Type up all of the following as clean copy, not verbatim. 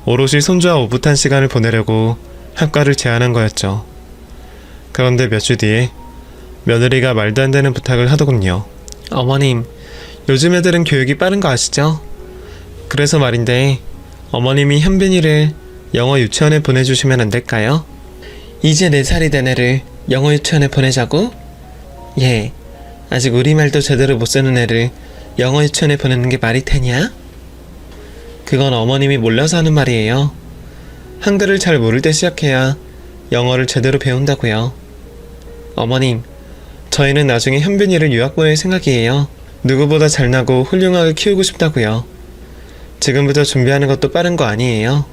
오롯이 손주와 오붓한 시간을 보내려고 학과를 제안한 거였죠. 그런데 몇 주 뒤에 며느리가 말도 안 되는 부탁을 하더군요. 어머님, 요즘 애들은 교육이 빠른 거 아시죠? 그래서 말인데 어머님이 현빈이를 영어 유치원에 보내주시면 안 될까요? 이제 4살이 된 애를 영어 유치원에 보내자고? 예, 아직 우리말도 제대로 못 쓰는 애를 영어 유치원에 보내는 게 말이 되냐? 그건 어머님이 몰라서 하는 말이에요. 한글을 잘 모를 때 시작해야 영어를 제대로 배운다고요. 어머님, 저희는 나중에 현빈이를 유학 보낼 생각이에요. 누구보다 잘나고 훌륭하게 키우고 싶다고요. 지금부터 준비하는 것도 빠른 거 아니에요?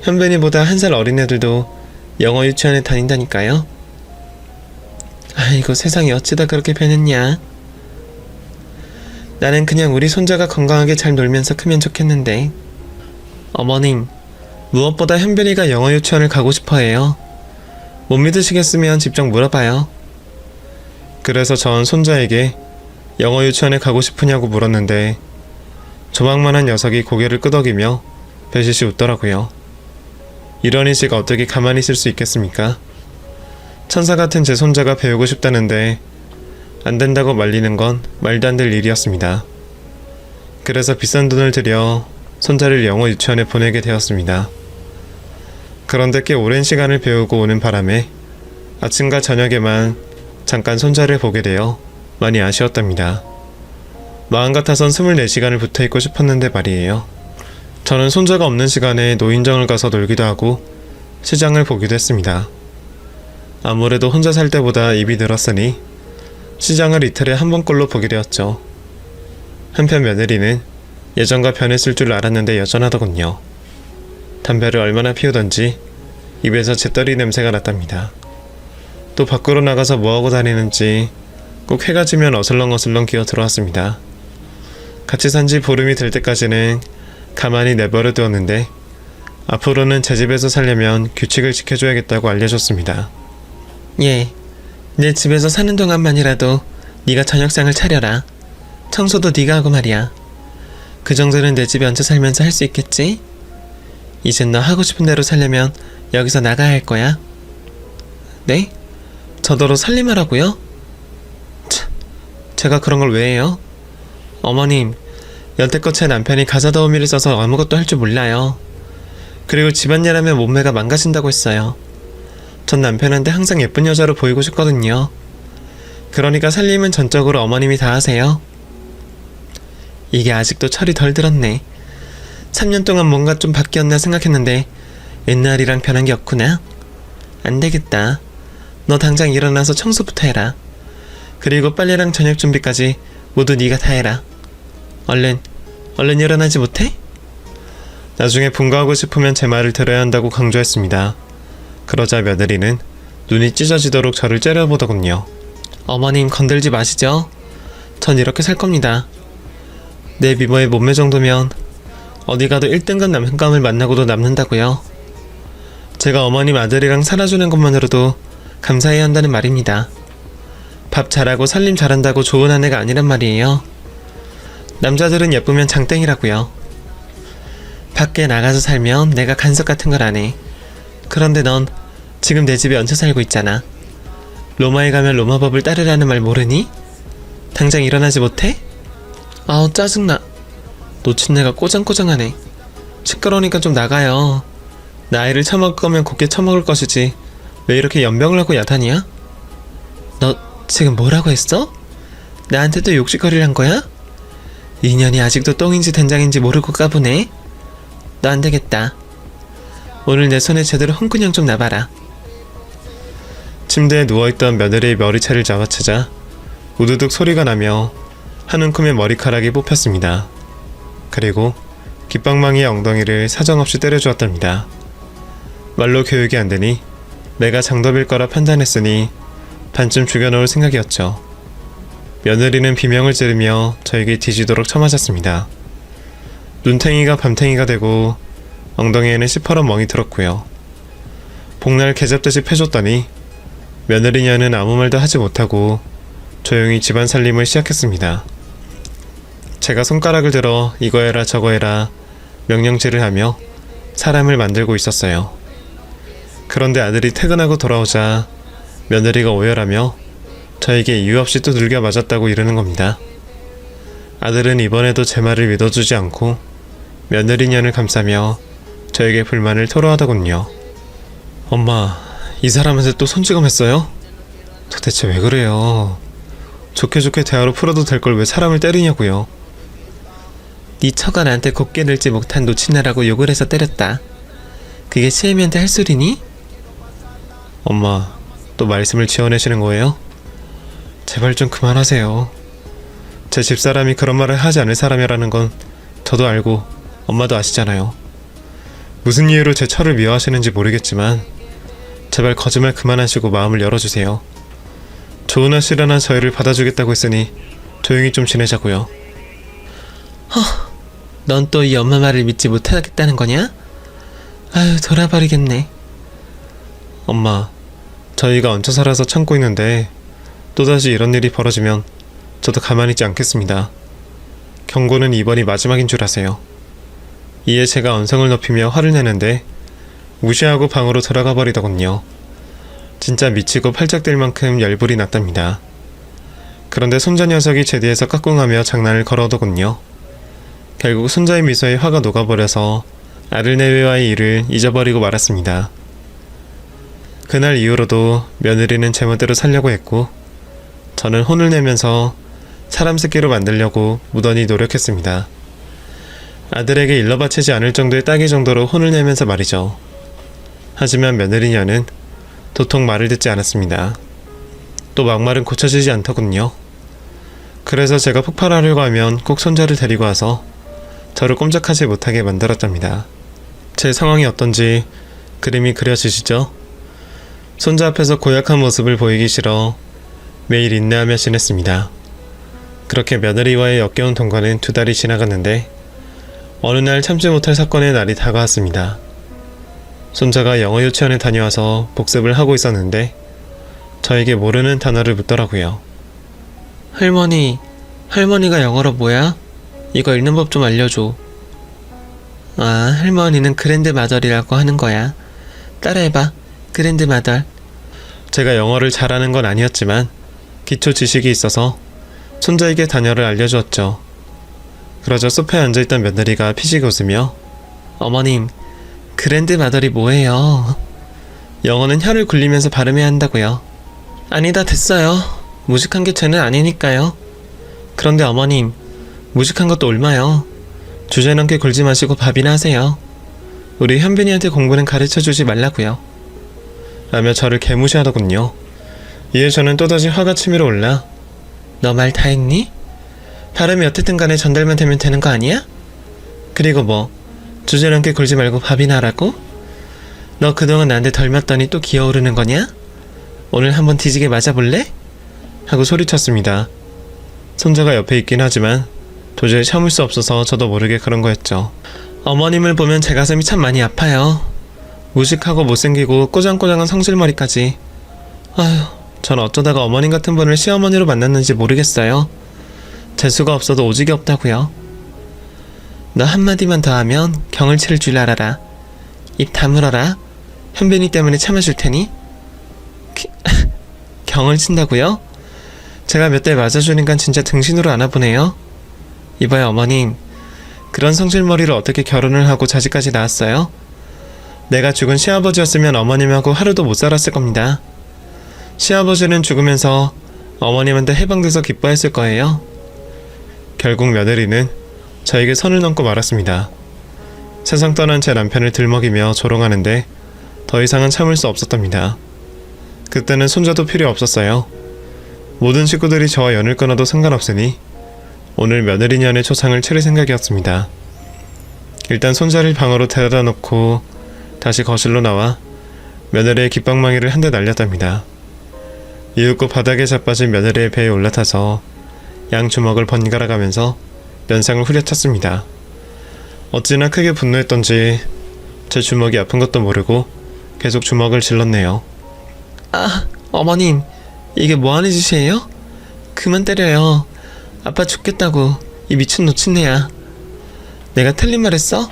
현빈이보다 1살 어린 애들도 영어 유치원에 다닌다니까요. 아이고, 세상이 어찌다 그렇게 변했냐. 나는 그냥 우리 손자가 건강하게 잘 놀면서 크면 좋겠는데. 어머님, 무엇보다 현빈이가 영어 유치원을 가고 싶어 해요. 못 믿으시겠으면 직접 물어봐요. 그래서 전 손자에게 영어 유치원에 가고 싶으냐고 물었는데 조망만한 녀석이 고개를 끄덕이며 배시시 웃더라고요. 이런 인식 어떻게 가만히 있을 수 있겠습니까? 천사 같은 제 손자가 배우고 싶다는데 안 된다고 말리는 건 말도 안 될 일이었습니다. 그래서 비싼 돈을 들여 손자를 영어 유치원에 보내게 되었습니다. 그런데 꽤 오랜 시간을 배우고 오는 바람에 아침과 저녁에만 잠깐 손자를 보게 되어 많이 아쉬웠답니다. 마음 같아선 24시간을 붙어있고 싶었는데 말이에요. 저는 손자가 없는 시간에 노인정을 가서 놀기도 하고 시장을 보기도 했습니다. 아무래도 혼자 살 때보다 입이 늘었으니 시장을 이틀에 한 번꼴로 보게 되었죠. 한편 며느리는 예전과 변했을 줄 알았는데 여전하더군요. 담배를 얼마나 피우던지 입에서 재떨이 냄새가 났답니다. 또 밖으로 나가서 뭐하고 다니는지 꼭 해가 지면 어슬렁어슬렁 기어 들어왔습니다. 같이 산지 보름이 될 때까지는 가만히 내버려 두었는데 앞으로는 제 집에서 살려면 규칙을 지켜줘야겠다고 알려줬습니다. 예, 내 집에서 사는 동안만이라도 네가 저녁상을 차려라. 청소도 네가 하고 말이야. 그 정도는 내 집에 얹혀 살면서 할 수 있겠지? 이젠 너 하고 싶은 대로 살려면 여기서 나가야 할 거야. 네? 저더러 살림하라고요? 참, 제가 그런 걸 왜 해요? 어머님, 여태껏 제 남편이 가사더우미를 써서 아무것도 할 줄 몰라요. 그리고 집안일하면 몸매가 망가진다고 했어요. 전 남편한테 항상 예쁜 여자로 보이고 싶거든요. 그러니까 살림은 전적으로 어머님이 다 하세요. 이게 아직도 철이 덜 들었네. 3년 동안 뭔가 좀 바뀌었나 생각했는데 옛날이랑 변한 게 없구나. 안 되겠다. 너 당장 일어나서 청소부터 해라. 그리고 빨래랑 저녁 준비까지 모두 네가 다 해라. 얼른 일어나지 못해? 나중에 분가하고 싶으면 제 말을 들어야 한다고 강조했습니다. 그러자 며느리는 눈이 찢어지도록 저를 째려보더군요. 어머님, 건들지 마시죠. 전 이렇게 살 겁니다. 내 미모의 몸매 정도면 어디 가도 1등급 남편감을 만나고도 남는다고요. 제가 어머님 아들이랑 살아주는 것만으로도 감사해야 한다는 말입니다. 밥 잘하고 살림 잘한다고 좋은 아내가 아니란 말이에요. 남자들은 예쁘면 장땡이라고요. 밖에 나가서 살면 내가 간섭 같은 걸 안 해. 그런데 넌 지금 내 집에 얹혀 살고 있잖아. 로마에 가면 로마법을 따르라는 말 모르니? 당장 일어나지 못해? 아우, 짜증나. 노친내가 꼬장꼬장하네. 시끄러우니까 좀 나가요. 나이를 처먹을 거면 곱게 처먹을 것이지 왜 이렇게 연병을 하고 야단이야? 너 지금 뭐라고 했어? 나한테 또 욕짓거리를 한 거야? 인연이 아직도 똥인지 된장인지 모르고 까부네. 너 안 되겠다. 오늘 내 손에 제대로 홍군형 좀 놔봐라. 침대에 누워있던 며느리의 머리채를 잡아채자 우두둑 소리가 나며 한 움큼의 머리카락이 뽑혔습니다. 그리고 깃방망이의 엉덩이를 사정없이 때려주었답니다. 말로 교육이 안되니 내가 장dob일 거라 판단했으니 반쯤 죽여놓을 생각이었죠. 며느리는 비명을 지르며 저에게 뒤지도록 쳐맞았습니다. 눈탱이가 밤탱이가 되고 엉덩이에는 시퍼런 멍이 들었고요. 복날 개잡듯이 패줬더니 며느리녀는 아무 말도 하지 못하고 조용히 집안 살림을 시작했습니다. 제가 손가락을 들어 이거 해라 저거 해라 명령질을 하며 사람을 만들고 있었어요. 그런데 아들이 퇴근하고 돌아오자 며느리가 오열하며 저에게 이유 없이 또 들겨 맞았다고 이러는 겁니다. 아들은 이번에도 제 말을 믿어주지 않고 며느리 년을 감싸며 저에게 불만을 토로하더군요. 엄마, 이 사람한테 또 손찌검했어요? 도대체 왜 그래요? 좋게 좋게 대화로 풀어도 될 걸 왜 사람을 때리냐고요. 네 처가 나한테 곱게 늘지 못한 놓친애라고 욕을 해서 때렸다. 그게 시애미한테 할 소리니? 엄마, 또 말씀을 지어내시는 거예요? 제발 좀 그만하세요. 제 집사람이 그런 말을 하지 않을 사람이라는 건 저도 알고 엄마도 아시잖아요. 무슨 이유로 제 처를 미워하시는지 모르겠지만 제발 거짓말 그만하시고 마음을 열어주세요. 좋은 아씨라나 저희를 받아주겠다고 했으니 조용히 좀 지내자고요. 넌 또 이 엄마 말을 믿지 못하겠다는 거냐? 아유, 돌아버리겠네. 엄마, 저희가 얹혀 살아서 참고 있는데 또다시 이런 일이 벌어지면 저도 가만히 있지 않겠습니다. 경고는 이번이 마지막인 줄 아세요. 이에 제가 언성을 높이며 화를 내는데 무시하고 방으로 들어가 버리더군요. 진짜 미치고 팔짝뛸 만큼 열불이 났답니다. 그런데 손자 녀석이 제 뒤에서 까꿍하며 장난을 걸어오더군요. 결국 손자의 미소에 화가 녹아버려서 아들내외와의 일을 잊어버리고 말았습니다. 그날 이후로도 며느리는 제멋대로 살려고 했고 저는 혼을 내면서 사람 새끼로 만들려고 무던히 노력했습니다. 아들에게 일러 바치지 않을 정도의 딱이 정도로 혼을 내면서 말이죠. 하지만 며느리녀는 도통 말을 듣지 않았습니다. 또 막말은 고쳐지지 않더군요. 그래서 제가 폭발하려고 하면 꼭 손자를 데리고 와서 저를 꼼짝하지 못하게 만들었답니다. 제 상황이 어떤지 그림이 그려지시죠? 손자 앞에서 고약한 모습을 보이기 싫어 매일 인내하며 지냈습니다. 그렇게 며느리와의 역겨운 동거는 2달이 지나갔는데 어느 날 참지 못할 사건의 날이 다가왔습니다. 손자가 영어 유치원에 다녀와서 복습을 하고 있었는데 저에게 모르는 단어를 묻더라고요. 할머니가 영어로 뭐야? 이거 읽는 법 좀 알려줘. 아, 할머니는 그랜드마덜이라고 하는 거야. 따라해봐. 그랜드마덜. 제가 영어를 잘하는 건 아니었지만 기초 지식이 있어서 손자에게 단어를 알려주었죠. 그러자 소파에 앉아있던 며느리가 피식 웃으며 어머님, 그랜드마덜이 뭐예요? 영어는 혀를 굴리면서 발음해야 한다고요. 아니다, 됐어요. 무식한 게 죄는 아니니까요. 그런데 어머님, 무식한 것도 옮아요. 주제넘게 굴지 마시고 밥이나 하세요. 우리 현빈이한테 공부는 가르쳐주지 말라고요. 라며 저를 개무시하더군요. 이에 저는 또다시 화가 치밀어 올라 너 말 다 했니? 발음이 어쨌든 간에 전달만 되면 되는 거 아니야? 그리고 뭐 주제넘게 굴지 말고 밥이나 하라고? 너 그동안 나한테 덜 맞더니 또 기어오르는 거냐? 오늘 한번 뒤지게 맞아볼래? 하고 소리쳤습니다. 손자가 옆에 있긴 하지만 도저히 참을 수 없어서 저도 모르게 그런 거였죠. 어머님을 보면 제 가슴이 참 많이 아파요. 무식하고 못생기고 꼬장꼬장한 성질머리까지. 아휴, 전 어쩌다가 어머님 같은 분을 시어머니로 만났는지 모르겠어요. 재수가 없어도 오직이 없다고요. 너 한마디만 더 하면 경을 치를 줄 알아라. 입 다물어라. 현빈이 때문에 참아줄 테니. 경을 친다고요? 제가 몇 대 맞아주니까 진짜 등신으로 안아보네요. 이봐요 어머님, 그런 성질머리를 어떻게 결혼을 하고 자식까지 낳았어요? 내가 죽은 시아버지였으면 어머님하고 하루도 못 살았을 겁니다. 시아버지는 죽으면서 어머님한테 해방돼서 기뻐했을 거예요. 결국 며느리는 저에게 선을 넘고 말았습니다. 세상 떠난 제 남편을 들먹이며 조롱하는데 더 이상은 참을 수 없었답니다. 그때는 손자도 필요 없었어요. 모든 식구들이 저와 연을 끊어도 상관없으니 오늘 며느리년의 초상을 차릴 생각이었습니다. 일단 손자를 방으로 데려다 놓고 다시 거실로 나와 며느리의 깃방망이를 한 대 날렸답니다. 이윽고 바닥에 자빠진 며느리의 배에 올라타서 양 주먹을 번갈아 가면서 면상을 후려쳤습니다. 어찌나 크게 분노했던지 제 주먹이 아픈 것도 모르고 계속 주먹을 질렀네요. 아, 어머님, 이게 뭐하는 짓이에요? 그만 때려요. 아빠 죽겠다고. 이 미친 노친네야. 내가 틀린 말 했어?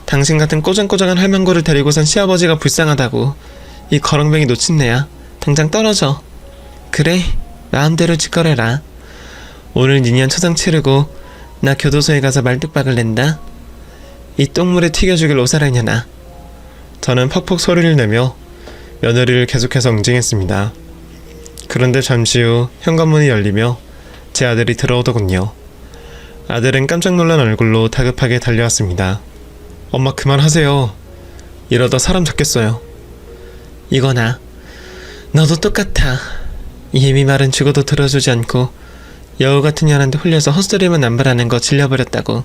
당신 같은 꼬장꼬장한 할망구를 데리고 산 시아버지가 불쌍하다고. 이 거렁뱅이 노친네야. 당장 떨어져. 그래, 마음대로 짓거려라. 오늘 니년 초상 치르고 나 교도소에 가서 말뚝박을 낸다. 이 똥물에 튀겨 죽일 오사라냐나. 저는 퍽퍽 소리를 내며 며느리를 계속해서 응징했습니다. 그런데 잠시 후 현관문이 열리며 제 아들이 들어오더군요. 아들은 깜짝 놀란 얼굴로 다급하게 달려왔습니다. 엄마 그만하세요. 이러다 사람 잡겠어요. 이거나 너도 똑같아. 예미 말은 죽어도 들어주지 않고 여우 같은 년한테 홀려서 헛소리만 남발하는 거 질려버렸다고.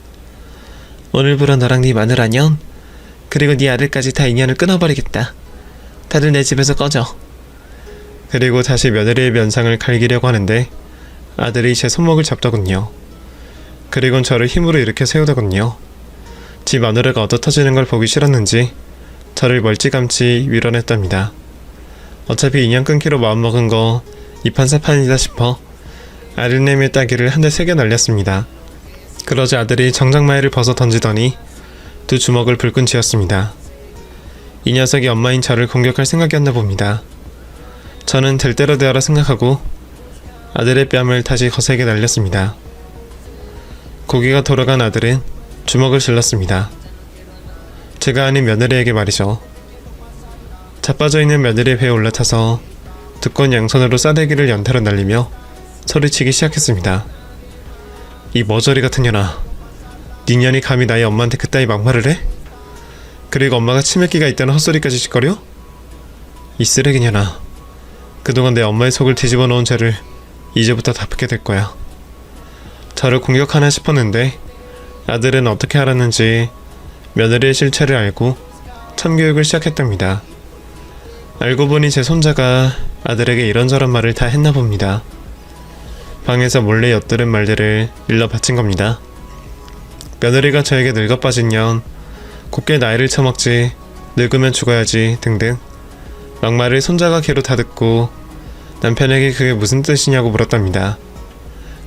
오늘부로 너랑 네 마누라년 그리고 네 아들까지 다 인연을 끊어버리겠다. 다들 내 집에서 꺼져. 그리고 다시 며느리의 면상을 갈기려고 하는데 아들이 제 손목을 잡더군요. 그리곤 저를 힘으로 일으켜 세우더군요. 지 마누라가 얻어터지는 걸 보기 싫었는지 저를 멀찌감치 밀어냈답니다. 어차피 인연 끊기로 마음먹은 거 이판사판이다 싶어 아들내미의 따귀를 한 대 세게 날렸습니다. 그러자 아들이 정장마이를 벗어 던지더니 두 주먹을 불끈 쥐었습니다. 이 녀석이 엄마인 저를 공격할 생각이었나 봅니다. 저는 될 대로 되어라 생각하고 아들의 뺨을 다시 거세게 날렸습니다. 고개가 돌아간 아들은 주먹을 질렀습니다. 제가 아닌 며느리에게 말이죠. 자빠져 있는 며느리의 배에 올라타서 두꺼운 양손으로 싸대기를 연타로 날리며 소리치기 시작했습니다. 이 머저리 같은 년아, 네 년이 감히 나의 엄마한테 그따위 막말을 해? 그리고 엄마가 치맥기가 있다는 헛소리까지 짓거려? 이 쓰레기 년아, 그동안 내 엄마의 속을 뒤집어 놓은 죄를 이제부터 갚게 될 거야. 저를 공격하나 싶었는데 아들은 어떻게 알았는지 며느리의 실체를 알고 참교육을 시작했답니다. 알고 보니 제 손자가 아들에게 이런저런 말을 다 했나 봅니다. 방에서 몰래 엿들은 말들을 일러 바친 겁니다. 며느리가 저에게 늙어 빠진 년, 곱게 나이를 처먹지, 늙으면 죽어야지 등등 막말을 손자가 귀로 다 듣고 남편에게 그게 무슨 뜻이냐고 물었답니다.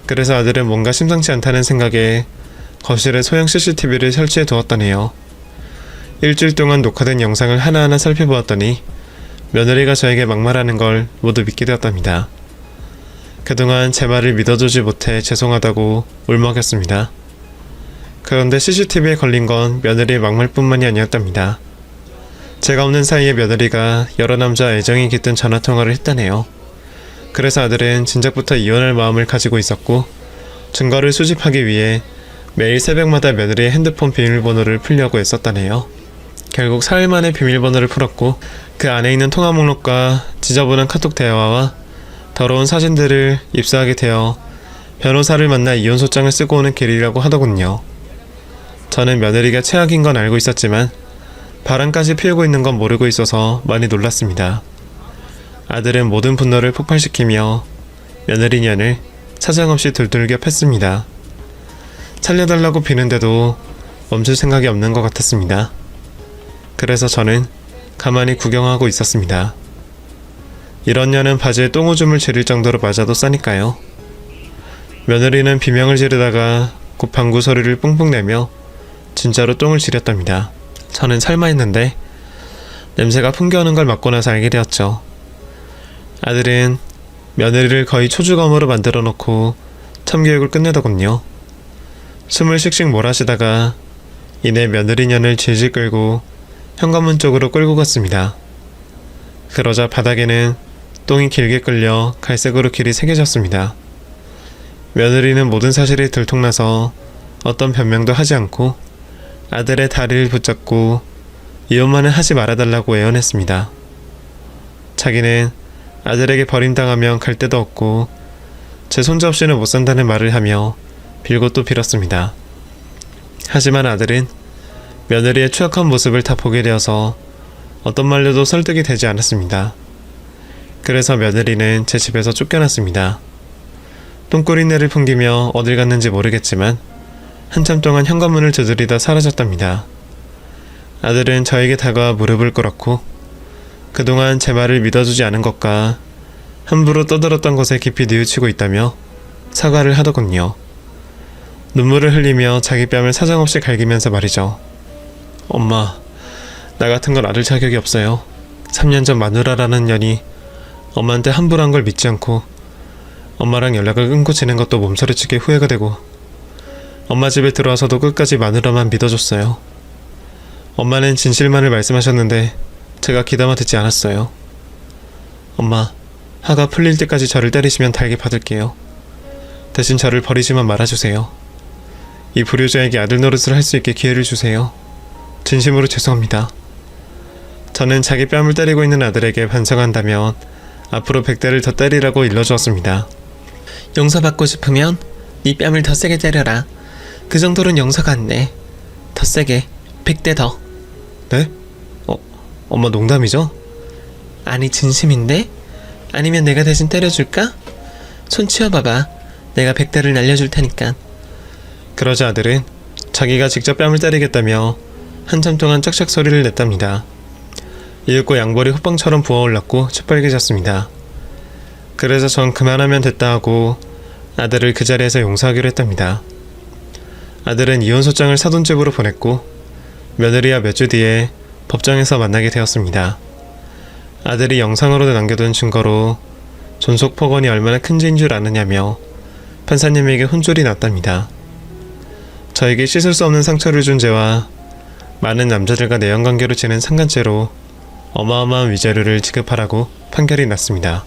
그래서 아들은 뭔가 심상치 않다는 생각에 거실에 소형 CCTV를 설치해 두었다네요. 일주일 동안 녹화된 영상을 하나하나 살펴보았더니 며느리가 저에게 막말하는 걸 모두 믿게 되었답니다. 그동안 제 말을 믿어주지 못해 죄송하다고 울먹였습니다. 그런데 CCTV에 걸린 건 며느리의 막말뿐만이 아니었답니다. 제가 없는 사이에 며느리가 여러 남자 애정이 깃든 전화통화를 했다네요. 그래서 아들은 진작부터 이혼할 마음을 가지고 있었고 증거를 수집하기 위해 매일 새벽마다 며느리의 핸드폰 비밀번호를 풀려고 애썼다네요. 결국 사흘 만에 비밀번호를 풀었고 그 안에 있는 통화 목록과 지저분한 카톡 대화와 더러운 사진들을 입수하게 되어 변호사를 만나 이혼 소장을 쓰고 오는 길이라고 하더군요. 저는 며느리가 최악인 건 알고 있었지만 바람까지 피우고 있는 건 모르고 있어서 많이 놀랐습니다. 아들은 모든 분노를 폭발시키며 며느리년을 사정없이 둘둘겨 팼습니다. 살려달라고 비는데도 멈출 생각이 없는 것 같았습니다. 그래서 저는 가만히 구경하고 있었습니다. 이런 년은 바지에 똥오줌을 지릴 정도로 맞아도 싸니까요. 며느리는 비명을 지르다가 곧 방구 소리를 뿡뿡 내며 진짜로 똥을 지렸답니다. 저는 설마 했는데 냄새가 풍겨오는 걸 맡고 나서 알게 되었죠. 아들은 며느리를 거의 초주검으로 만들어 놓고 참교육을 끝내더군요. 숨을 씩씩 몰아쉬다가 이내 며느리년을 질질 끌고 현관문 쪽으로 끌고 갔습니다. 그러자 바닥에는 똥이 길게 끌려 갈색으로 길이 새겨졌습니다. 며느리는 모든 사실이 들통나서 어떤 변명도 하지 않고 아들의 다리를 붙잡고 이혼만은 하지 말아달라고 애원했습니다. 자기는 아들에게 버림당하면 갈 데도 없고 제 손자 없이는 못 산다는 말을 하며 빌고 또 빌었습니다. 하지만 아들은 며느리의 추악한 모습을 다 보게 되어서 어떤 말로도 설득이 되지 않았습니다. 그래서 며느리는 제 집에서 쫓겨났습니다. 똥꼬리내를 풍기며 어딜 갔는지 모르겠지만 한참 동안 현관문을 두드리다 사라졌답니다. 아들은 저에게 다가와 무릎을 꿇었고 그동안 제 말을 믿어주지 않은 것과 함부로 떠들었던 것에 깊이 뉘우치고 있다며 사과를 하더군요. 눈물을 흘리며 자기 뺨을 사정없이 갈기면서 말이죠. 엄마, 나 같은 건 아들 자격이 없어요. 3년 전 마누라라는 년이 엄마한테 함부로 한 걸 믿지 않고 엄마랑 연락을 끊고 지낸 것도 몸서리치게 후회가 되고 엄마 집에 들어와서도 끝까지 마누라만 믿어줬어요. 엄마는 진실만을 말씀하셨는데 제가 귀담아 듣지 않았어요. 엄마, 화가 풀릴 때까지 저를 때리시면 달게 받을게요. 대신 저를 버리지만 말아주세요. 이 불효자에게 아들 노릇을 할 수 있게 기회를 주세요. 진심으로 죄송합니다. 저는 자기 뺨을 때리고 있는 아들에게 반성한다면 앞으로 100대를 더 때리라고 일러주었습니다. 용서받고 싶으면 네 뺨을 더 세게 때려라. 그 정도는 용서가 안 돼. 더 세게 100대 더. 네? 엄마 농담이죠? 아니 진심인데? 아니면 내가 대신 때려줄까? 손 치워봐봐. 내가 100대를 날려줄 테니까. 그러자 아들은 자기가 직접 뺨을 때리겠다며 한참 동안 쩍쩍 소리를 냈답니다. 이윽고 양볼이 호빵처럼 부어올랐고 새빨개졌습니다. 그래서 전 그만하면 됐다 하고 아들을 그 자리에서 용서하기로 했답니다. 아들은 이혼소장을 사돈집으로 보냈고 며느리와 몇 주 뒤에 법정에서 만나게 되었습니다. 아들이 영상으로 남겨둔 증거로 존속폭언이 얼마나 큰 죄인 줄 아느냐며 판사님에게 혼쭐이 났답니다. 저에게 씻을 수 없는 상처를 준 죄와 많은 남자들과 내연관계로 지낸 상간죄로 어마어마한 위자료를 지급하라고 판결이 났습니다.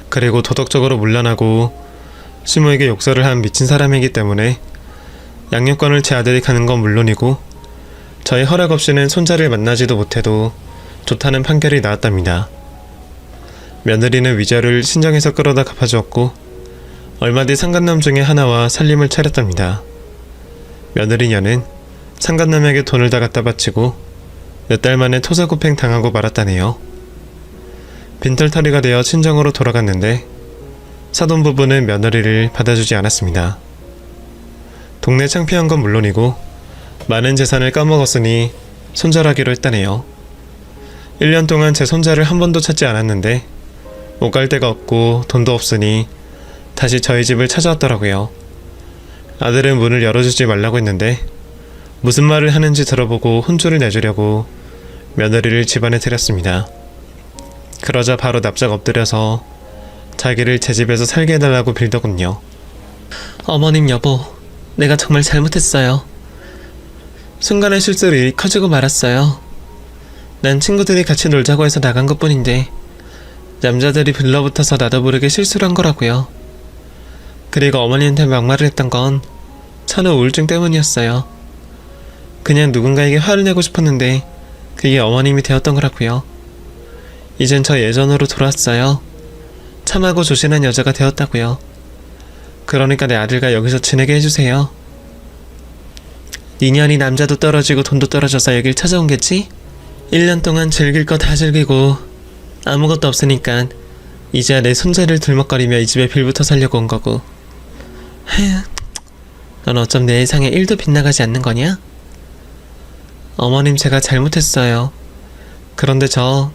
그리고 도덕적으로 문란하고 시모에게 욕설을 한 미친 사람이기 때문에 양육권을 제 아들이 가는 건 물론이고 저희 허락 없이는 손자를 만나지도 못해도 좋다는 판결이 나왔답니다. 며느리는 위자료를 신정해서 끌어다 갚아주었고 얼마 뒤 상간남 중에 하나와 살림을 차렸답니다. 며느리녀는 상간남에게 돈을 다 갖다 바치고 몇 달 만에 토사구팽 당하고 말았다네요. 빈털터리가 되어 친정으로 돌아갔는데 사돈 부부는 며느리를 받아주지 않았습니다. 동네 창피한 건 물론이고 많은 재산을 까먹었으니 손절하기로 했다네요. 1년 동안 제 손자를 한 번도 찾지 않았는데 못 갈 데가 없고 돈도 없으니 다시 저희 집을 찾아왔더라고요. 아들은 문을 열어주지 말라고 했는데 무슨 말을 하는지 들어보고 혼쭐을 내주려고 며느리를 집안에 들였습니다. 그러자 바로 납작 엎드려서 자기를 제 집에서 살게 해달라고 빌더군요. 어머님 여보, 내가 정말 잘못했어요. 순간의 실수로 일이 커지고 말았어요. 난 친구들이 같이 놀자고 해서 나간 것뿐인데 남자들이 빌러붙어서 나도 모르게 실수를 한 거라고요. 그리고 어머니한테 막말을 했던 건 천우 우울증 때문이었어요. 그냥 누군가에게 화를 내고 싶었는데 그게 어머님이 되었던 거라고요. 이젠 저 예전으로 돌아왔어요. 참하고 조신한 여자가 되었다고요. 그러니까 내 아들과 여기서 지내게 해주세요. 2년이 남자도 떨어지고 돈도 떨어져서 여길 찾아온 겠지? 1년 동안 즐길 거 다 즐기고 아무것도 없으니까 이제야 내 손자를 들먹거리며 이 집에 빌부터 살려고 온 거고. 헤휴, 넌 어쩜 내 예상에 1도 빗나가지 않는 거냐? 어머님 제가 잘못했어요. 그런데 저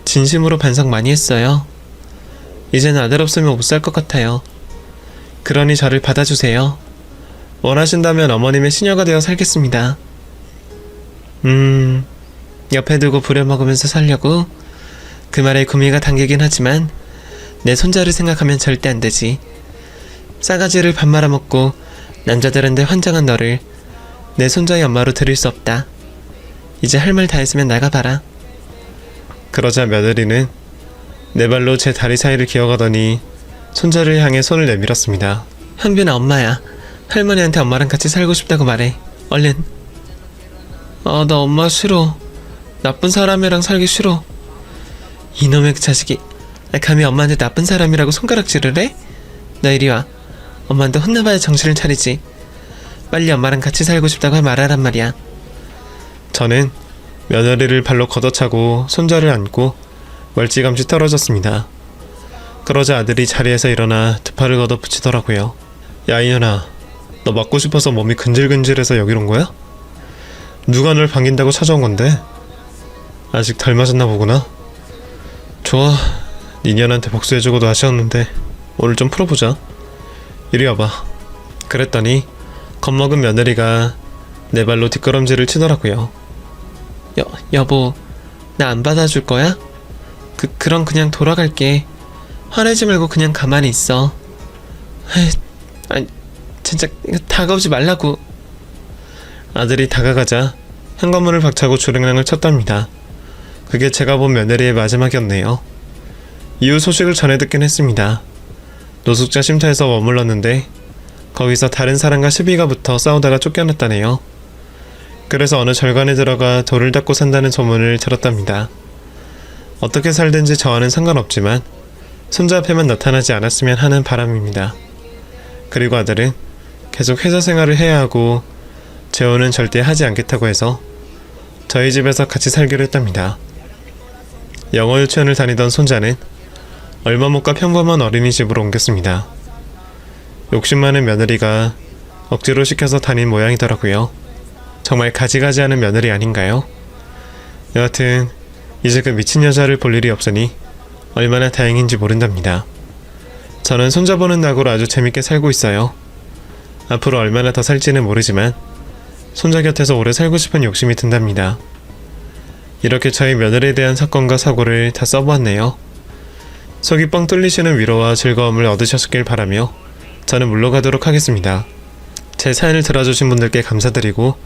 진심으로 반성 많이 했어요. 이제는 아들 없으면 못 살 것 같아요. 그러니 저를 받아주세요. 원하신다면 어머님의 시녀가 되어 살겠습니다. 옆에 두고 부려먹으면서 살려고? 그 말에 구미가 당기긴 하지만 내 손자를 생각하면 절대 안 되지. 싸가지를 밥 말아먹고 남자들한테 환장한 너를 내 손자의 엄마로 들일 수 없다. 이제 할 말 다 했으면 나가봐라. 그러자 며느리는 내 발로 제 다리 사이를 기어가더니 손자를 향해 손을 내밀었습니다. 현빈아, 엄마야. 할머니한테 엄마랑 같이 살고 싶다고 말해. 얼른. 나 엄마 싫어. 나쁜 사람이랑 살기 싫어. 이놈의 자식이 감히 엄마한테 나쁜 사람이라고 손가락질을 해? 너 이리 와. 엄마한테 혼나봐야 정신을 차리지. 빨리 엄마랑 같이 살고 싶다고 말하란 말이야. 저는 며느리를 발로 걷어차고 손자를 안고 멀찌감치 떨어졌습니다. 그러자 아들이 자리에서 일어나 두 팔을 걷어 붙이더라고요. 야 이년아, 너 맞고 싶어서 몸이 근질근질해서 여기로 온 거야? 누가 널 반긴다고 찾아온 건데? 아직 덜 맞았나 보구나. 좋아, 니년한테 복수해주고도 아쉬웠는데 오늘 좀 풀어보자. 이리 와봐. 그랬더니 겁먹은 며느리가 내 발로 뒷걸음질을 치더라고요. 여보, 나 안 받아줄 거야? 그럼 그냥 돌아갈게. 화내지 말고 그냥 가만히 있어. 아니, 진짜 다가오지 말라고. 아들이 다가가자 현관문을 박차고 주랭랑을 쳤답니다. 그게 제가 본 며느리의 마지막이었네요. 이후 소식을 전해 듣긴 했습니다. 노숙자 쉼터에서 머물렀는데 거기서 다른 사람과 시비가 붙어 싸우다가 쫓겨났다네요. 그래서 어느 절간에 들어가 돌을 닦고 산다는 소문을 들었답니다. 어떻게 살든지 저와는 상관없지만 손자 앞에만 나타나지 않았으면 하는 바람입니다. 그리고 아들은 계속 회사 생활을 해야 하고 재혼은 절대 하지 않겠다고 해서 저희 집에서 같이 살기로 했답니다. 영어 유치원을 다니던 손자는 얼마 못 가 평범한 어린이집으로 옮겼습니다. 욕심 많은 며느리가 억지로 시켜서 다닌 모양이더라고요. 정말 가지가지하는 며느리 아닌가요? 여하튼 이제 그 미친 여자를 볼 일이 없으니 얼마나 다행인지 모른답니다. 저는 손자 보는 낙으로 아주 재밌게 살고 있어요. 앞으로 얼마나 더 살지는 모르지만 손자 곁에서 오래 살고 싶은 욕심이 든답니다. 이렇게 저희 며느리에 대한 사건과 사고를 다 써보았네요. 속이 뻥 뚫리시는 위로와 즐거움을 얻으셨길 바라며 저는 물러가도록 하겠습니다. 제 사연을 들어주신 분들께 감사드리고